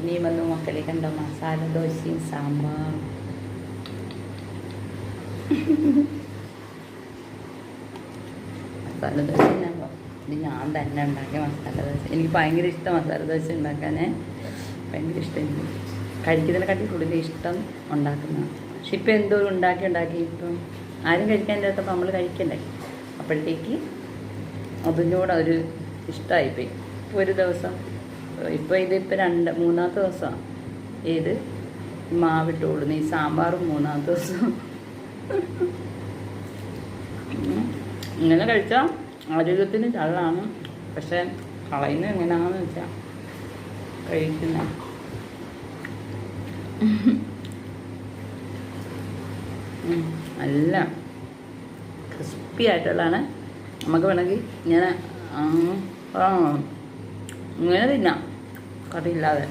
ഇനിയും വന്ന് മക്കളെ കണ്ടോ മസാല ദോശയും സാമ്പാറും. മസാല ദോശ ഇത് ഞാൻ തന്നെ ഉണ്ടാക്കിയ മസാല ദോശ. എനിക്ക് ഭയങ്കര ഇഷ്ടം മസാല ദോശ ഉണ്ടാക്കാൻ, ഭയങ്കര ഇഷ്ടം. എനിക്ക് കഴിക്കുന്നതിനെക്കാട്ടി കൂടുതൽ ഇഷ്ടം ഉണ്ടാക്കുന്നതാണ്. പക്ഷെ ഇപ്പം എന്തോ ഉണ്ടാക്കി ഇപ്പം ആരും കഴിക്കാൻ ചേർത്തപ്പോൾ നമ്മൾ കഴിക്കണ്ടേ, അപ്പോഴത്തേക്ക് അതിനോട് ഒരു ഇഷ്ടമായിപ്പോയി. ഇപ്പോൾ ഒരു ദിവസം ഇപ്പോൾ ഇതിപ്പോൾ മൂന്നാമത്തെ ദിവസമാണ് ഏത് മാവിട്ട് കൊടുക്കുന്നു. ഈ സാമ്പാറും മൂന്നാമത്തെ ദിവസം. ഇങ്ങനെ കഴിച്ചാൽ ആരോഗ്യത്തിന് ചള്ളാണ്, പക്ഷെ കളയുന്നത് എങ്ങനെയാണെന്ന് വെച്ചാൽ കഴിക്കുന്ന നല്ല ക്രിസ്പി ആയിട്ടുള്ളതാണ്. നമുക്ക് വേണമെങ്കിൽ ഇങ്ങനെ ഇങ്ങനെ തിന്നാം കറിയില്ലാതെ.